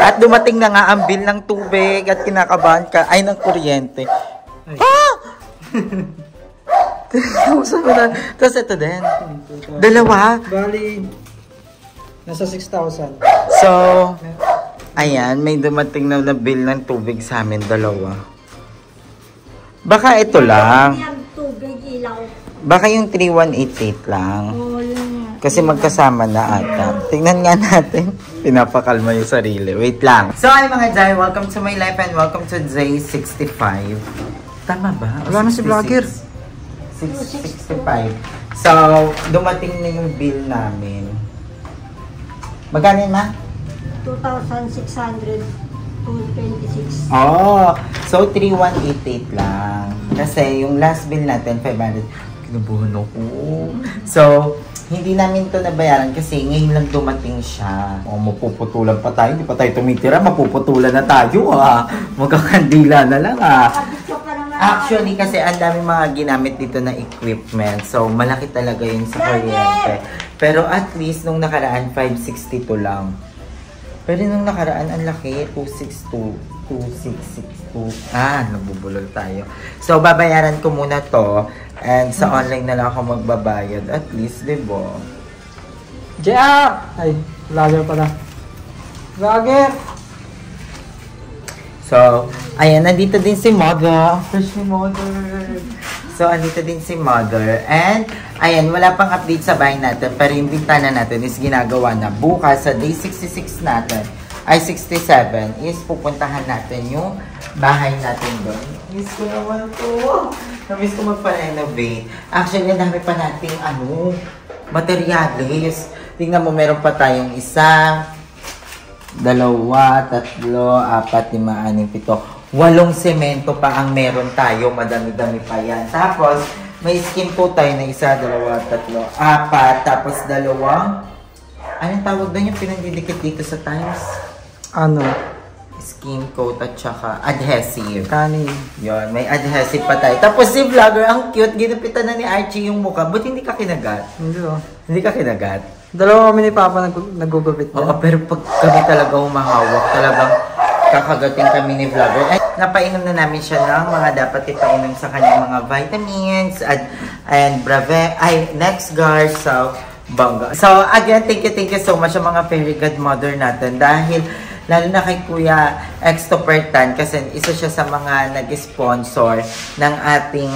At dumating na nga ang bill ng tubig at kinakabahan ka. Ay, ng kuryente. Ah! Tapos ito din. Dalawa. Bali, nasa 6,000. So, ayan, may dumating na bill ng tubig sa amin, dalawa. Baka ito lang. Baka yung 3188 lang. Kasi magkasama na ata. Tingnan nga natin. Pinapakalma yung sarili. Wait lang. So, ay mga Jai, welcome to my life and welcome to J65. Tama ba? Wala na si vlogger. 665. So, dumating na yung bill namin. Magkano yun, ma? 2,626. Oh, so 3188 lang. Kasi yung last bill natin, 500. Kinabuhan ako. So, hindi namin to nabayaran kasi ngayon lang dumating siya. O, mapuputulan pa tayo. Hindi pa tayo tumitira. Mapuputulan na tayo, ah. Magkakandila na lang, ah. Actually, kasi ang dami mga ginamit dito na equipment. So, malaki talaga yun sa kuryente. Pero at least, nung nakaraan, 562 lang. Pero nung nakaraan, ang laki, 262. 2662. Ah, nabubulol tayo. So, babayaran ko muna to. And sa online na lang ako magbabayad. At least, diba? JR! Ay, vlogger pala. Vlogger! So, ayan, nandito din si Mother. Fresh ni Mother. So, andito din si Mother. And, ayan, wala pang update sa bahay natin. Pero yung bintana natin is ginagawa na. Bukas, sa day 66 natin, ay 67, is pupuntahan natin yung bahay natin doon. Miss ko naman to. Miss ko magpa-renovate. Actually, ang dami pa nating, materialis. Tingnan mo, meron pa tayong isa, 2, 3, 4, 5, 6, 7, 8 semento pa ang meron tayo. Madami-dami pa yan. Tapos, may skin coat tayo na 1, 2, 3, 4. Tapos, 2. Anong tawag doon yung pinagdidikit dito sa tiles? Ano? Skin coat at saka adhesive. Kanin. Yun, may adhesive pa tayo. Tapos si vlogger, ang cute. Ginupitan na ni Archie yung mukha. Ba't hindi ka kinagat? Hindi oh. Hindi ka kinagat? Dalawa kami ni Papa nagugupit na. Oo, pero pag kami talaga humahawak, talagang kakagating kami ni vlogger. At napainom na namin siya ng mga dapat ipainom sa kanyang mga vitamins and Brave, Next Guard. So, bangga. So, again, thank you so much sa mga very good mother natin. Dahil, lalo na kay Kuya Extopertan, kasi isa siya sa mga nag-sponsor ng ating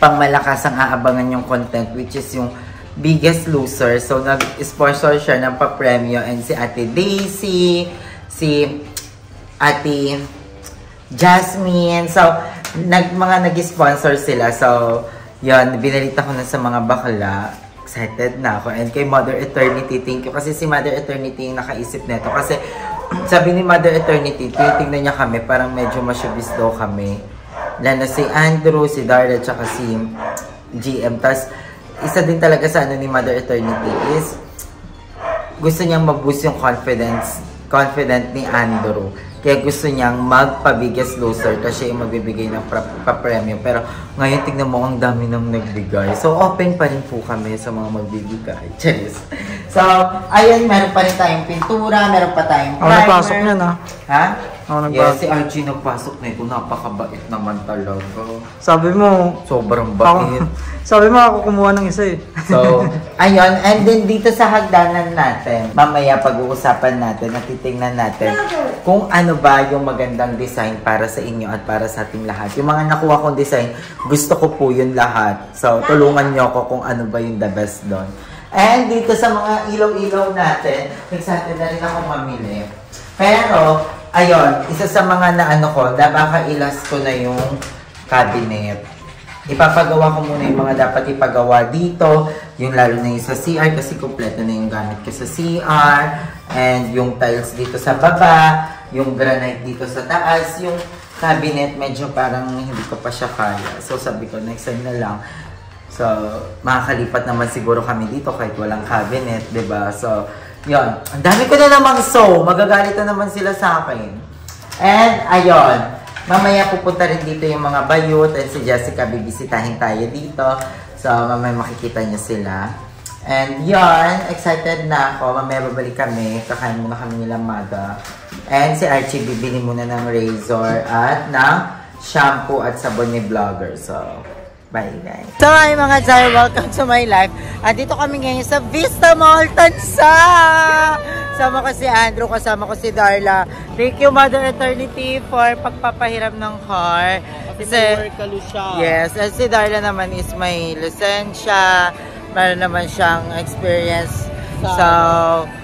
pangmalakasang aabangan yung content, which is yung Biggest Loser. So, nag-sponsor siya ng pa-premyo, and si Ate Daisy, si Ate Jasmine. So, mga nag-sponsor sila. So, yun, binalita ko na sa mga bakla. Excited na ako. And kay Mother Eternity, thank you. Kasi si Mother Eternity yung nakaisip nito. Kasi sabi ni Mother Eternity, tinitingnan niya kami, parang medyo masyubis daw kami. Lalo si Andrew, si Darla, tsaka si GM. Tapos, isa din talaga sa ni Mother Eternity is gusto niyang mag-boost yung confident ni Andrew. Kaya gusto niyang magpa-biggest loser kasi yung magbibigay ng pa-premium. Pero ngayon tignan mo, ang dami nang nagbigay. So, open pa rin po kami sa mga magbibigay. Cheers! So, ayun, meron pa rin tayong pintura, meron pa tayong primer. Ako nagpasok niyan, ha? Ha? Ako nagpasok. Yes, si Archie nagpasok na ito. Napakabait naman talaga. Sabi mo, sobrang bait. Sabi mo, ako kumuha ng isa eh. So, ayun. And then dito sa hagdanan natin, mamaya pag-uusapan natin at titingnan natin kung ano ba yung magandang design para sa inyo at para sa ating lahat. Yung mga nakuha kong design, gusto ko po yun lahat. So, tulungan nyo ako kung ano ba yung the best doon. And dito sa mga ilaw-ilaw natin, excited na rin ako mamili. Pero, ayun, isa sa mga naano ko, napakailas ko na yung cabinet. Ipapagawa ko muna yung mga dapat ipagawa dito. Yung lalo na yung sa CR kasi kompleto na yung gamit ko sa CR. And yung tiles dito sa baba. Yung granite dito sa taas. Yung cabinet medyo parang hindi ko pa siya kaya. So sabi ko, next time na lang. So makakalipat naman siguro kami dito kahit walang cabinet, diba? So yun. Ang dami ko na namang magagalit na naman sila sa akin. And ayun. Mamaya pupunta rin dito yung mga bayot and si Jessica bibisitahin tayo dito. So, mamaya makikita niyo sila. And yan, excited na ako. Mamaya babalik kami. Kakain muna kami nila Mada. And si Archie bibili muna ng razor at ng shampoo at sabon ni Vlogger. So, bye guys. So hi mga Zara, welcome to my life. Andito kami ngayon sa Vista Mall, Tansa! Kasama ko si Andrew, kasama ko si Darla. Thank you Mother Eternity for pagpapahiram ng car. Kasi, yes, at si Darla naman is may lisensya. Meron naman siyang experience. So,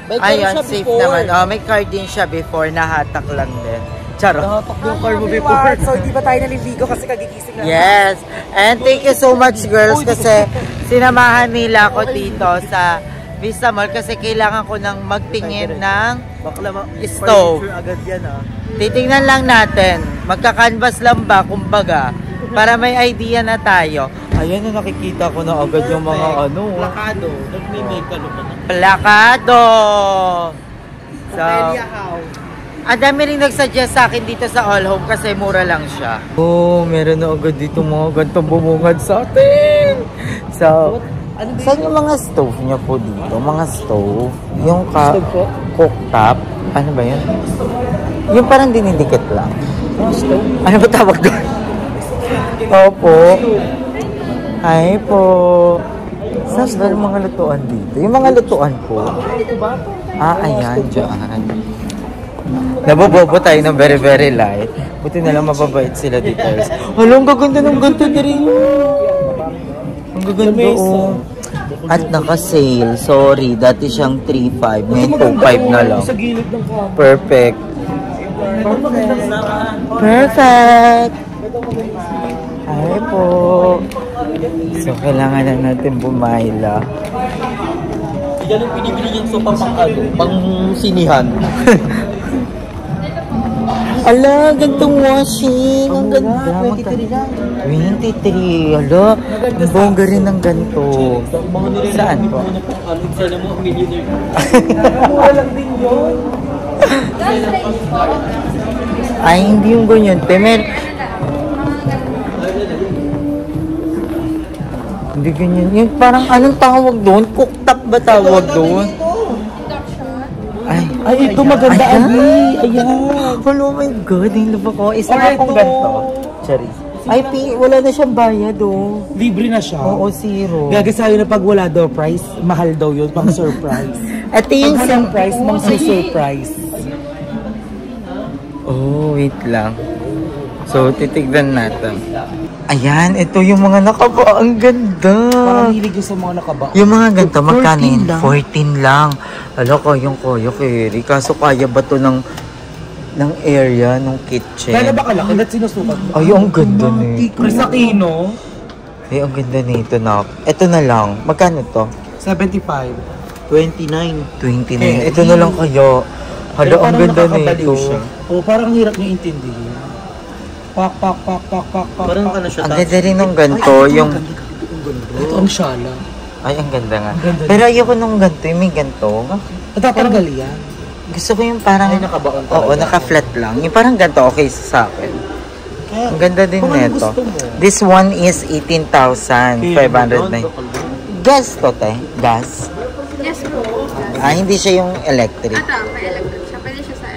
ayun, safe naman. Oh, may car din siya before, nahatak lang din. Charot. Nahatak yung car mo before. So, di ba tayo naliligo kasi kagigising na? Yes. And thank you so much, girls, kasi sinamahan nila ako dito sa Vista Mall kasi kailangan ko nang magtingin ng stove. Agad yan, ah. Titingnan lang natin. Magka-canvas lang ba, kumbaga, para may idea na tayo. Ayan na, nakikita ko na agad yung mga ano. Plakado. Nag-make ka naman. Plakado! So, ang dami rin nagsuggest sa akin dito sa All Home kasi mura lang siya. Oh, meron na agad dito mga gantong bumungad sa atin. So, saan yung mga stove niya po dito? Mga stove? Yung cooktop? Ano ba yun? Yung parang dinidikit lang. Stove? Ano ba tawag doon? Opo. Ay po. Saan ba yung mga lutuan dito? Yung mga lutuan po. Ayan, dyan. Nabobobo tayo ng very, very light. Buti na lang mababait sila dito. Hala, ang gaganda ng ganito na rin. Ang gaganda, oh. At naka-sale. Sorry, dati siyang 3.5. Ngayon 2.5 na lang. Perfect. Perfect. Ay po. So, kailangan na natin bumayla. Yan yung pinibili niyang sopa pang sinihan. Ala, gantong washing. Ang ganda. 23. Ala, ang bongga rin ng ganito. Saan po? Sana mo, millionaire. Mura lang din yun. Ay, hindi yung ganyan. Hindi ganyan. Yung parang anong tawag doon? Cooktop ba tawag doon? Ay, ito maganda. Ayan. Oh my God, yung laba ko. Isa na akong ganito. Charis. Ay, wala na siyang bayad, oh. Libre na siya. Oo, zero. Gagasayo na pag wala daw price, mahal daw yun, pang surprise. Ito yung pang price, pang surprise. Oh, wait lang. So, titignan natin. Ayan, ito yung mga nakaba. Ang ganda. Parang hilig yung sa mga nakaba. Yung mga ganito, magkano yun? 14 14 lang. Alam ko, yung koyo kiri. Kaso kaya ba to ng area, ng kitchen? Kaya ba kalaki? Ba't sinusukat mo? Ay, ang ganda nito. Prisakino. Ay, ang ganda nito na. Ito na lang. Magkano to? 75. 29. 29. Ito na lang kayo. Hala, ang ganda nito. Oo, parang hirap niyo intindihin. Pak. Parang ano siya. Ang ganda rin ng ganito. Yung... Ito ang shala. Ay, ang ganda nga. Pero ayoko nung ganito. Yung may ganito. Natatanggal yan. Gusto ko yung parang... Ay, nakabaon talaga. Oo, naka-flat lang. Yung parang ganito, okay sa akin. Ang ganda din nito. This one is 18,509. Gas to, te? Gas? Yes po. Ah, hindi siya yung electric. Ito, may electric siya. Pwede siya sa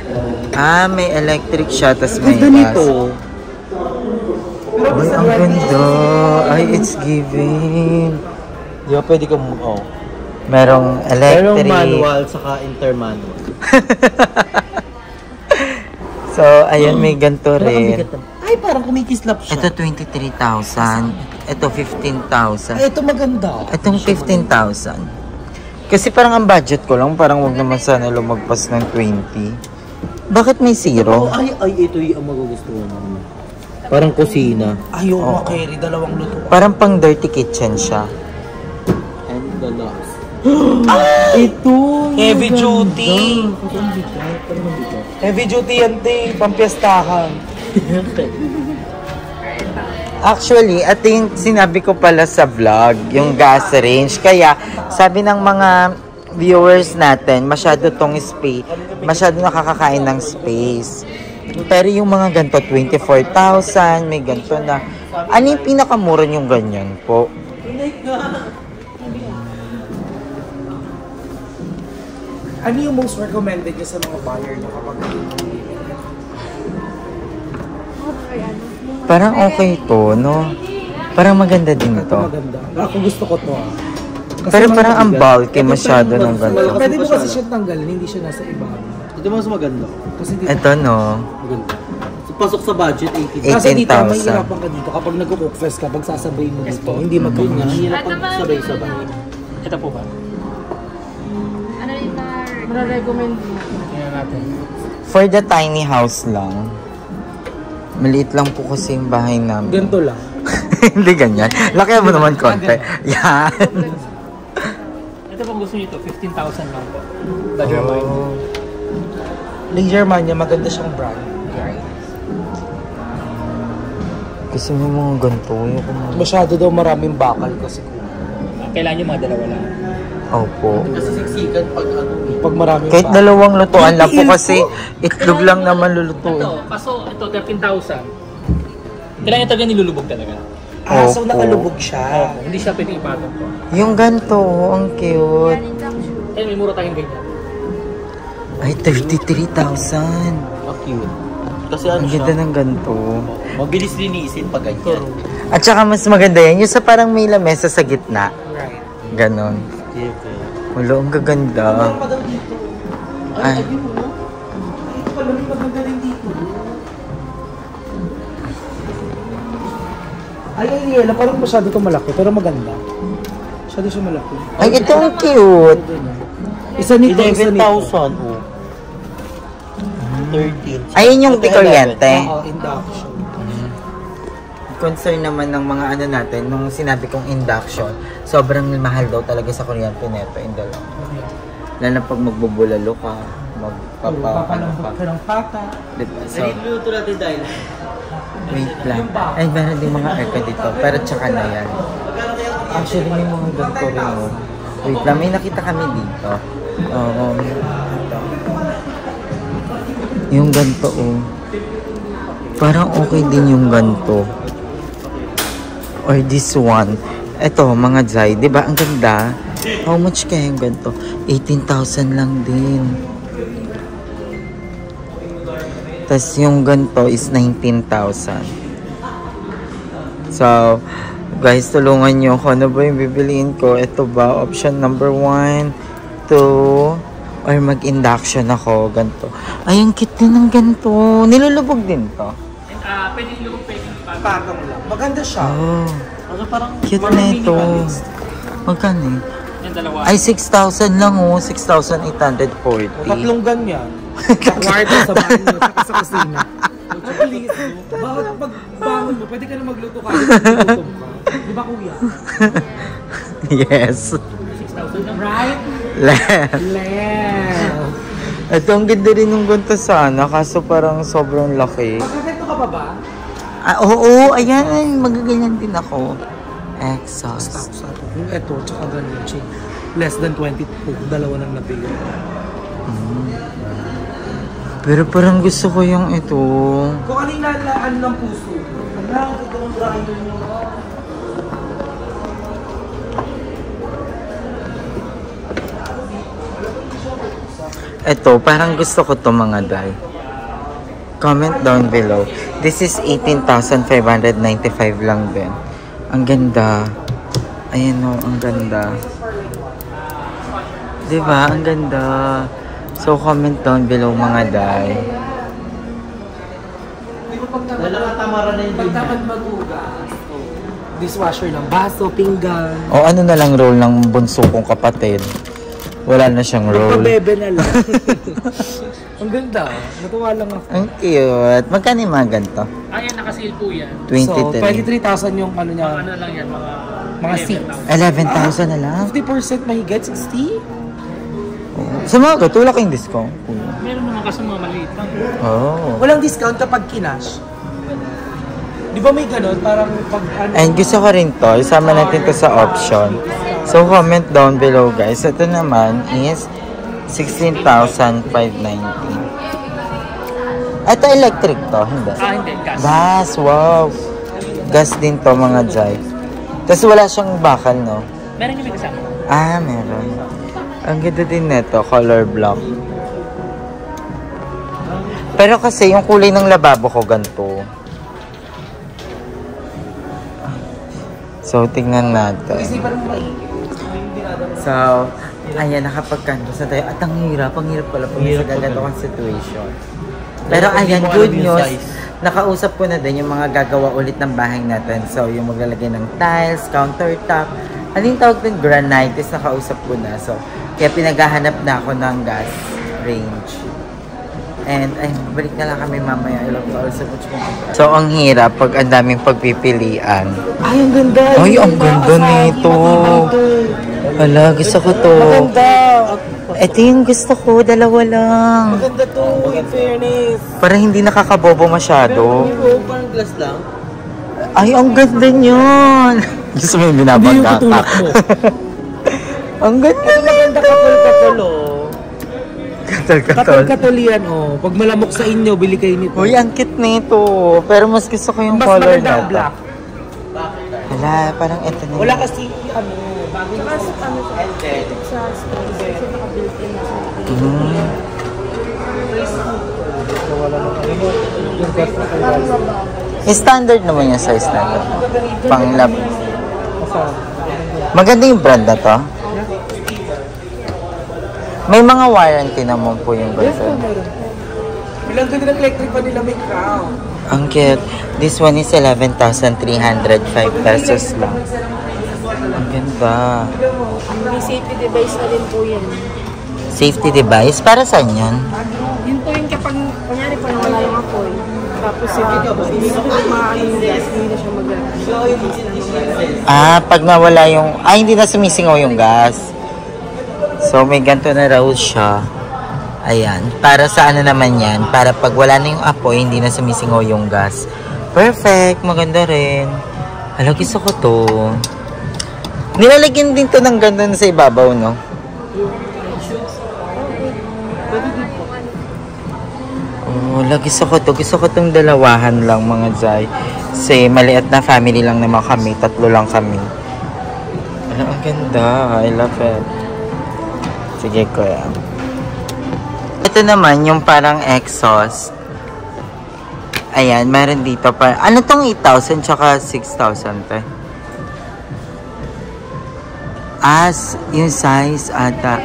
Ah, may electric siya, tas may Ganda gas. nito. Ay, ang ganda. Ay, it's giving. Di ba pwede kang Merong electric. Merong manual saka intermanual. So, ayun, may ganito rin. Ay, parang kumikislap siya. Ito 23,000. Ito 15,000. Ay, ito maganda. Itong 15,000. Kasi parang ang budget ko lang, parang wag naman sana lumagpas ng 20. Bakit may zero? Ay, ito yung magugustuhan mo. Parang kusina. Ayoko carry, dalawang luto. Parang pang dirty kitchen siya. And the last. Ito! Heavy duty! Heavy duty yan, te. Pampiestahan. Actually, ito yung sinabi ko pala sa vlog, yung gas range. Kaya, sabi ng mga viewers natin, masyado tong space, masyado nakakakain ng space. Pero yung mga ganito, 24,000, may ganito na. Ano yung pinakamura yung ganyan po? Ano yung most recommended niya sa mga buyer niya kapag Parang okay to, no? Parang maganda din ito. maganda? Ako gusto ko to ah. Kasi Pero mga parang ang bigat. bulky masyado ng ganito. Pwede mo kasi siya tanggalin, hindi siya nasa iba. Ito mas maganda. Kasi dito. Ito, no? Maganda. So, pasok sa budget, 18. Kasi dito, 18,000. may hirapan ka dito. Kapag nag-cook fest ka, pag sasabayin mo dito, hindi Ang magkakasya. hirap pag sabay-sabay. Ito po ba? Ano yung Mara-recommend mo. Tingnan natin. For the tiny house lang. Maliit lang po kasi yung bahay namin. Ganito lang. Hindi ganyan. Laki mo naman konti. Yan. Ito pag gusto niyo ito, 15,000 lang po. Bagger mine. Yung Germania, maganda siyang brand. Kasi may mga ganito. Masyado daw maraming bakal kasi Kailangan nyo mga dalawa lang. Opo. Kasi siksikan pag ano. pag maraming Kahit bakal. dalawang lutuan lang po kasi itlog lang naman lulutuin. Ito, kaso ito 13,000. Kailangan ito ganyan nilulubog talaga. Ah, so Opo. nakalubog siya. Hindi siya pwede ipatong po. Yung ganito, ang cute. Eh, may mura tayong ganyan. Ay, 33,000. Ah, cute. Kasi ano Ang siya, ganda ng ganito. mabilis linisin pag ganyan. At saka mas maganda yan, yung sa parang may lamesa sa gitna. Right. Ganon. Okay, okay. Wala, ang gaganda. Pa daw dito. Ay, Ito pala may maganda rin dito. Ay, Yela, parang masyado ito malaki, pero maganda. Masyado siya malaki. ay, ito ang cute. Isa nito, isa 11,000. nito. Oh. 13. Ayun yung Ito, kuryente. Oo, induction. Concern naman ng mga ano natin, nung sinabi kong induction, sobrang mahal daw talaga sa kuryente neto in the long. Lalo pag magbubulalo ka, ano Papalambot ka ng pata. Diba? So, Niluluto natin dahil. wait lang. Ay, meron din mga aircon dito, pero tsaka na yan. Actually, may mga ganito rin. Oh. Wait lang, may nakita kami dito. Oo. Yung ganito, oh. Parang okay din yung ganito. Or this one. Ito, mga Zai. Diba? Ang ganda. How much kaya yung ganito? 18,000 lang din. Tapos yung ganito is 19,000. So, guys, tulungan nyo ako. Ano ba yung bibiliin ko? Ito ba? Option number 1, 2, or mag-induction ako. Ganito. Ay, ang cute din ng ganito. Nilulubog din to. And pwede nilubog, pwede ipatong. Patong lang. Maganda siya. Oh, Ano parang cute na ito. Magkano eh? Yan dalawa. Ay, 6,000 lang oh. 6,840. Tatlong ganyan. Sa kwarto, sa banyo, saka sa kusina. Please, bakit pagbangon mo, pwede ka na magluto ka. Gutom ka. Di ba kuya? Yes. 6,000 lang. Right? Left. Left. Ito, ang ganda rin ng ganito sana. Kaso parang sobrang laki. Magkakento ka pa ba? Ah, oo, ayan. Magaganyan din ako. Exhaust. Yung eto, tsaka ganyan. Less than 22. Dalawa nang nabili. Pero parang gusto ko yung ito. Kung ano yung nalaan ng puso. Ang ito ng brayo nyo. Ito, parang gusto ko to mga day. Comment down below. This is 18,595 lang din. Ang ganda. Ayan o, ang ganda. Diba? Ang ganda. So, comment down below mga day. nalakamara na yung Pag dapat mag-ugas, dishwasher ng baso, pinggan. O ano na lang role ng bunso kong kapatid. Wala na siyang role. Pabebe na lang. Ang ganda. Natuwa lang ako. Ang cute. Magkano yung mga ganito? Ayan, naka-sale po yan. 23. So, 23,000 yung ano niya. Ano lang yan, Mga seats. 11,000 na lang? 50% mahigit, 60? Sa mga gato, wala kayong discount. Meron naman kasi mga maliit lang. Oh. Walang discount kapag kinash. Di ba may ganun? Parang pag ano... And gusto ko rin to. Isama natin to sa option. So, comment down below, guys. Ito naman is 16,590. Ito electric to, hindi? Hindi, gas. Gas, wow. Gas din to, mga Jai. Tapos wala siyang bakal, no? Meron yung may kasama. Ah, meron. Ang ganda din neto, color block. Pero kasi yung kulay ng lababo ko ganito. So, tingnan natin. So, ayan, nakapagkanto sa tayo. At ang hirap pala po sa gaganto situation. Pero ayan, good news. Nakausap ko na din yung mga gagawa ulit ng bahay natin. So, yung maglalagay ng tiles, countertop. Ano yung tawag din? Granite. Nakausap ko na. So, kaya pinaghahanap na ako ng gas range. And, ay, balik na lang kami mamaya. I love you all so much. So, ang hirap pag ang daming pagpipilian. Ay, ang ganda. Ay, ang ganda nito. Hala, gusto ko to. Maganda. Ito yung gusto ko, dalawa lang. Maganda to, in fairness. Para hindi nakakabobo masyado. Pero parang glass lang. Ay, ang ganda niyon. Gusto mo yung binabangga ka. Ang ganda niyon. Maganda katol-katol, oh. Katol-katol. Katol-katol yan, oh. Pag malamok sa inyo, bili kayo nito. Uy, ang cute nito. Pero mas gusto ko yung Mas color maganda na ang black. Hala, parang ito na. Wala kasi, ano, bago yung Saka sa ano siya, sa space, kasi naka-built-in na siya. Parang mabaw. Standard naman yung size na ito. Panglab. Maganda yung brand na to. May mga warranty naman po yung ganito. Bilang ganda ng electric pa nila may crown. Ang cute. This one is 11,305 pesos lang. Ang ganda. May safety device na rin po yan. Safety device? Para saan yan? Yun po yung kapag, kunyari po nawala yung apoy. Tapos hindi na po maano yung gas, hindi na siya mag-gas. Ah, pag nawala yung... Ah, hindi na sumisingaw yung gas. So, may ganito na raw siya. Ayan. Para sa ano naman yan? Para pag wala na yung apoy, hindi na sumisingaw yung gas. Perfect. Maganda rin. Hala, gusto ko to. Nilalagyan din to ng ganda sa ibabaw, no? Oh, gusto ko to. Gusto ko tong dalawahan lang, mga Zay. Kasi maliit na family lang naman kami. 3 lang kami. Ang ganda. I love it. Sige, kuya. Ito naman, yung parang exhaust. Ayan, meron dito pa. Ano tong 8,000 tsaka 6,000, te? As, yung size ata.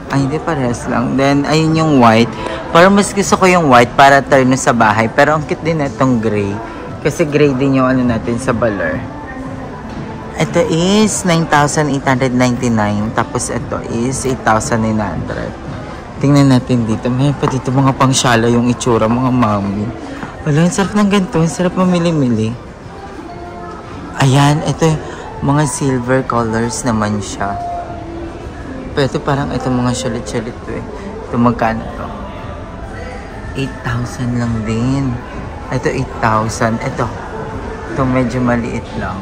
Ay, hindi, pares lang. Then, ayun yung white. Parang mas gusto ko yung white para turn sa bahay. Pero ang cute din na itong gray. Kasi gray din yung ano natin sa baler. Ito is 9,899. Tapos ito is 8,900. Tingnan natin dito. May pa dito mga pangsyala yung itsura, mga mami. Wala, ang sarap ng ganito. Ang sarap mamili-mili. Ayan, ito mga silver colors naman siya. Pero ito parang ito mga shalit-shalit to eh. Ito magkano to? 8,000 lang din. Ito 8,000. Ito medyo maliit lang.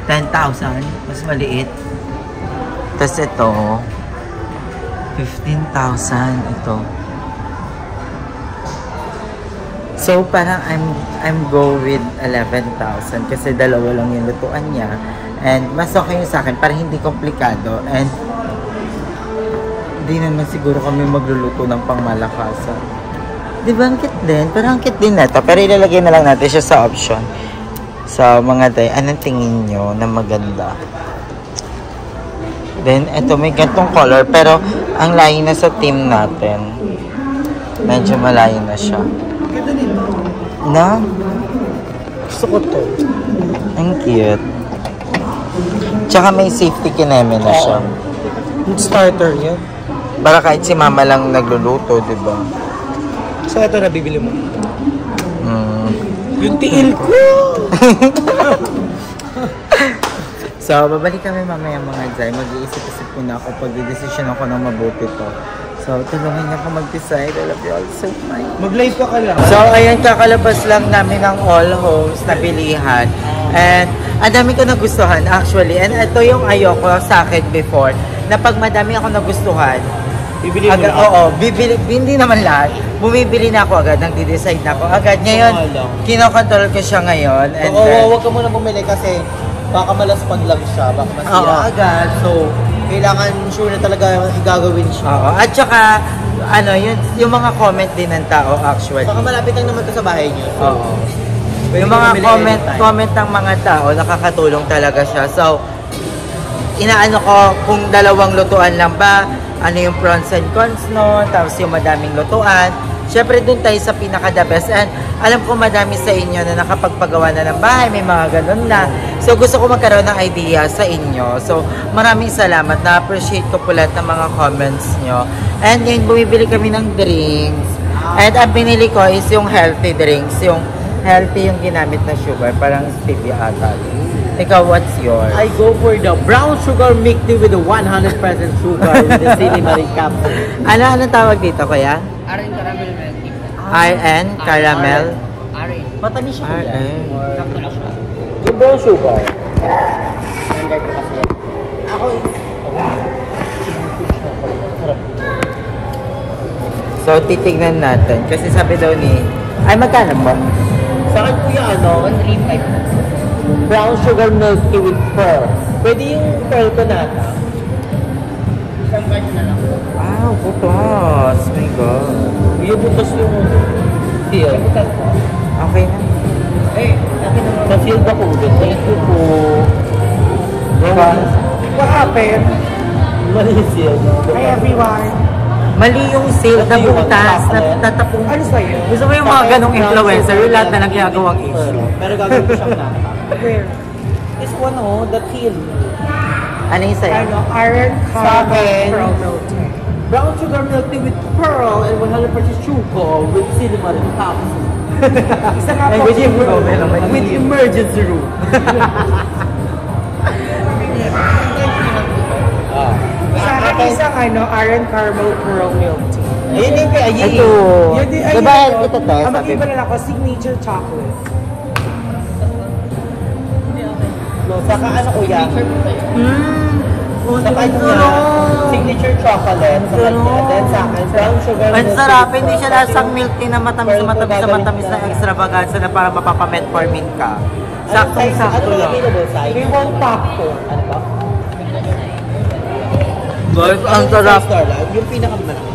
10,000. Mas maliit. Tapos ito 15,000. Ito. So, parang I'm go with 11,000 kasi dalawa lang yung lutuan niya. And mas okay yun sa akin para hindi komplikado. And hindi naman siguro kami magluluto ng pangmalakasan. Di ba ang cute din? Parang ang cute din na ito. Pero ilalagay na lang natin siya sa option. So, mga day, anong tingin nyo na maganda? Then, ito may gantong color. Pero, ang layo na sa team natin. Medyo malayo na siya. No? Gusto ko to. Ang cute. Tsaka may safety kineme na siya. Starter yan. Para kahit si mama lang nagluluto, di ba? So, ito na bibili mo. Yung tiil ko! So, babalik kami mamaya mga Zay. Mag-iisip-isip ko na ako pag i-decision ako ng mabuti to. So, tulungan niya ako mag-decide. I love you all so much. Mag-live pa ka lang. So, ayan, kakalabas lang namin ng All Homes na bilihan. And, ang dami ko nagustuhan actually. And ito yung ayoko sa akin before. Na pag madami ako nagustuhan, Bibili mo agad, na? oo, bibili, hindi naman lahat. Bumibili na ako agad, nagde-decide na ako agad. Ngayon, kinokontrol ko siya ngayon. And Oo, wag ka muna bumili kasi baka malaspag lang siya, baka masira agad. So, kailangan sure na talaga gagawin siya. Oo. At saka, ano, yung mga comment din ng tao actually. Saka malapit lang naman to sa bahay niyo. So, Oo. Yung mga comment ng mga tao, nakakatulong talaga siya. So, inaano ko kung dalawang lutuan lang ba, ano yung pros and cons no, tapos yung madaming lutuan. Siyempre dun tayo sa pinaka-the best. And alam ko madami sa inyo na nakapagpagawa na ng bahay, may mga ganun na. So gusto ko magkaroon ng idea sa inyo. So maraming salamat, na-appreciate ko po lahat ng mga comments nyo. And yun, bumibili kami ng drinks. And ang binili ko is yung healthy drinks. Yung healthy yung ginamit na sugar, parang stevia ata. Ikaw, what's yours? I go for the brown sugar milk tea with the 100% sugar with the cinnamon capsule. Ano tawag dito, kuya? RN caramel milk tea. RN caramel. RN. Matamis siya kuya. RN. Sakto lang siya. Yung brown sugar. Standard ko kasi. Ako So, titignan natin. Kasi sabi daw ni... Ay, magkano po? sa akin kuya, 135. brown sugar milk tea with pearl. Pwede yung pearl ko na. Isang card na lang. Wow, butos. My God. Yung butos yung seal. Okay na. Eh, natin naman. Na-seal ba ko ulit? Thank you po. What happened? Mali yung seal. Hi everyone. Mali yung seal na butas. Tatapong. Ano sa'yo? Gusto mo yung mga ganong influencer, yung lahat na lang ginagawang issue. Pero gagawin ko siyang nata. Where? This one oh, the heel. Ano yung sa'yo? Ano? Iron Sa akin. pearl milk tea. Brown sugar milk tea with pearl and 100% sugar with cinnamon capsule. Isa nga And po. with emergency room. Sa akin isang iron caramel pearl milk tea. Ayun yung kaya Ito. Yun din, Diba ayun, ito to? Ang Sabi mag-iba mo. na lang ako, signature chocolate. Saka ano kuya? Saka Ito kuya, signature chocolate. Sa kanya. Then sa akin, brown sugar Ang milk sarap, tea. hindi siya lasang milk tea na matamis na extravaganza na para mapapametformin ka. Saktong-sakto Ano lang. available size? We want popcorn. Ano ba? Guys, ang sarap. $5 lang. Yung pinakamalaki.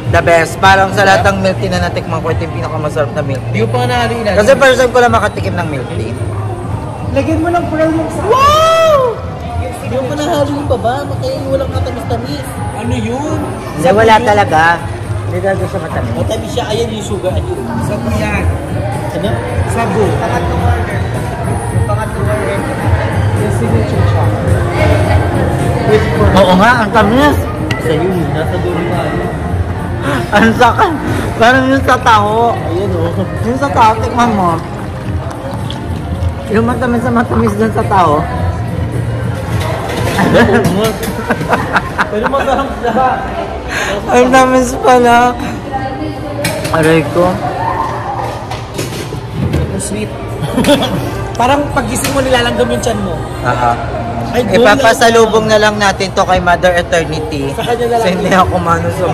The best. Parang sa lahat ng milk tea na natikman ko, ito yung pinakamasarap na milk tea. Yung pa naalala. Kasi first time ko lang makatikim ng milk tea. Lagyan mo ng pearl yung sa Yung pa nahalo yung baba, kaya yung walang katamis-tamis. Ano yun? Hindi, wala talaga. Hindi talaga siya matamis. Matamis siya, ayan yung sugar. Ayun. Sabu yan. Ano? Sabu. Pangatlong order. Yung pangatlong order. Yung signature chocolate. With pearl. Oo nga, ang tamis. Sa yun, nasa dulo na. Ang sakan. Parang yung sa taho. Ayan o. Yung sa taho, tikman mo. Yung matamis na matamis dun sa taho. Pero masarap siya. Ang tamis pala. Aray ko. Sweet. Parang pagising mo nilalanggam yung chan mo. Ay, Ipapasalubong na lang natin to kay Mother Eternity. Sa kanya na lang. So, hindi ako mano sa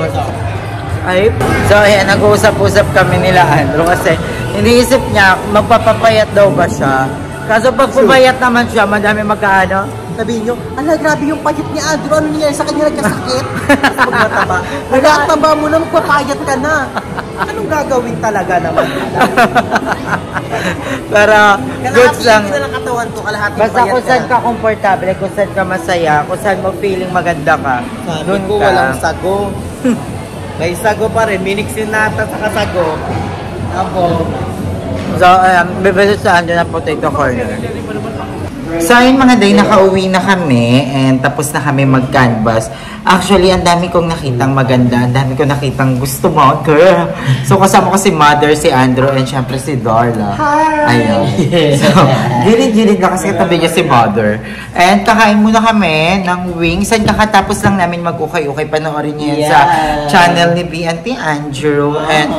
Ay, so ayan, nag-uusap-usap kami nila Andrew kasi iniisip niya magpapapayat daw ba siya. Kaso pag pumayat naman siya, madami magkaano. Sabihin nyo, ala, grabe yung payat ni Andrew. Ano niya sa kanya nagkasakit? Pag mataba. Nagkataba mo na, magpapayat ka na. Anong gagawin talaga naman? Pero, goods lang. Kalahati na lang katawan ko, kalahati Basta payat kung saan ka komportable, kung saan ka masaya, kung saan mo feeling maganda ka, Sabi doon ko, ka. walang sago. May sago pa rin, minixin nata sa kasago. Apo. So, bibili saan doon na potato corner. So, ayun mga day, nakauwi na kami and tapos na kami mag-canvas. Actually, ang dami kong nakitang maganda, ang dami kong nakitang gusto mo, girl. So, kasama ko si Mother, si Andrew, and syempre si Darla. Hi! Ayun. So, gilid-gilid na kasi katabi niya si Mother. And kakain muna kami ng wings. And kakatapos lang namin mag-ukay-ukay. Panoorin niyo yan sa channel ni B and T. Andrew. And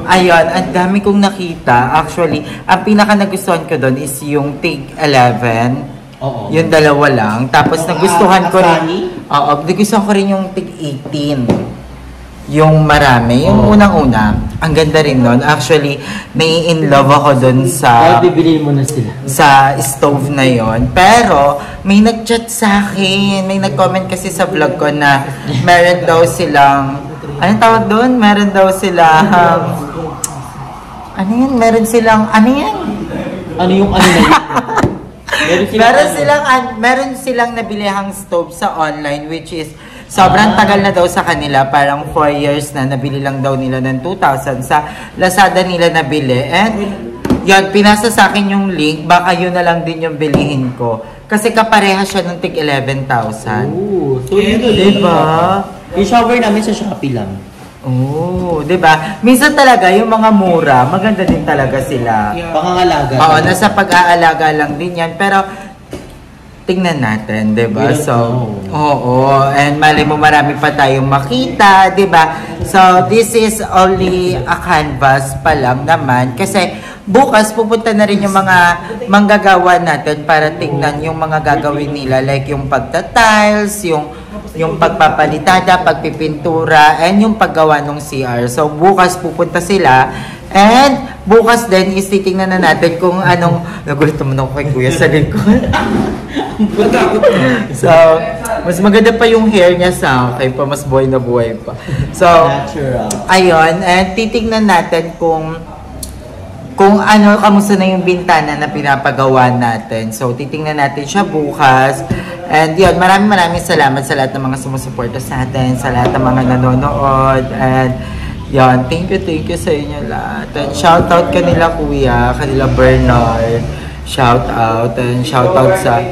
ayun, ang dami kong nakita. Actually, ang pinaka nagustuhan ko doon is yung Take 11. Oo. Yung dalawa lang. Tapos nagustuhan ko rin. Asani? Oo, nagustuhan ko rin yung Take 18. yung marami. Yung unang-una, ang ganda rin nun. Actually, may in love ako dun sa... bibilin mo na sila. Sa stove na yon. Pero, may nag-chat sa akin. May nag-comment kasi sa vlog ko na meron daw silang... Anong tawag doon? Meron daw sila... ano yan? Meron silang... Ano yan? Ano yung ano na yun? meron silang nabilihang stove sa online, which is sobrang tagal na daw sa kanila, parang 4 years na, nabili lang daw nila ng 2,000 sa Lazada nila nabili. And yun, pinasa sa akin yung link, baka yun na lang din yung bilihin ko. Kasi kapareha siya ng tig 11,000. Oo, so yun diba? Yung shower namin sa Shopee lang. Oh, 'di ba? Minsan talaga yung mga mura, maganda din talaga sila. Pangangalaga. Oo, nasa pag-aalaga lang din 'yan, pero tingnan natin, 'di ba? So, oo, and mali mo marami pa tayong makita, 'di ba? So, this is only a canvas pa lang naman kasi bukas pupunta na rin yung mga manggagawa natin para tingnan yung mga gagawin nila, like yung pagta-tiles, yung pagpapalitada, pagpipintura, and yung paggawa ng CR. So, bukas pupunta sila. And, bukas din is titingnan na natin kung anong... Nagulit naman ako kay Kuya sa likod. So, mas maganda pa yung hair niya sa akin pa. Mas buhay na buhay pa. So, natural. Ayun. And titingnan natin kung ano, kamusta na yung bintana na pinapagawa natin. So, titingnan natin siya bukas. And yun, maraming salamat sa lahat ng mga sumusuporta sa atin, sa lahat ng mga nanonood. And yun, thank you sa inyo lahat. And shoutout kanila Kuya, kanila Bernard. Shoutout. And shoutout sa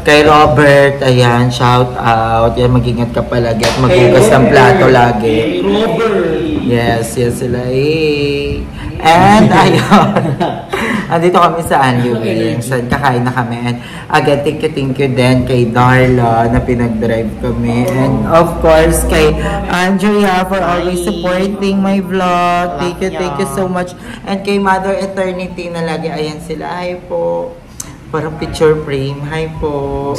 kay Robert. Ayan, shoutout. Yan, mag-ingat ka palagi at maghugas ng plato lagi. Robert! Yes sila eh. And ayun, andito kami sa Anli Wings. Kakain na kami. And again, thank you din kay Darla na pinag-drive kami. And of course, kay Andrea for always supporting my vlog. Thank you so much. And kay Mother Eternity na lagi, ayan sila. Hi po. Parang picture frame. Hi po.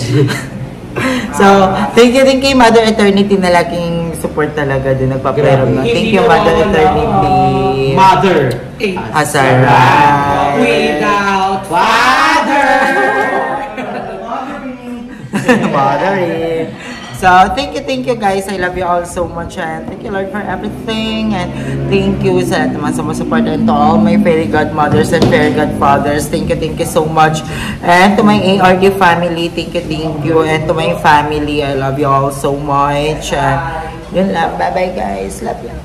So, thank you din kay Mother Eternity na laging support talaga din. Nagpaparam na. Thank you, Mother Eternity. Mother. Asaray. Without father. Mothering. So, thank you guys. I love you all so much. And thank you Lord for everything. And thank you sa lahat naman sa mga support. And to all my fairy godmothers and fairy godfathers. Thank you so much. And to my ARD family, thank you. And to my family, I love you all so much. And yun lang. Bye-bye guys. Love you.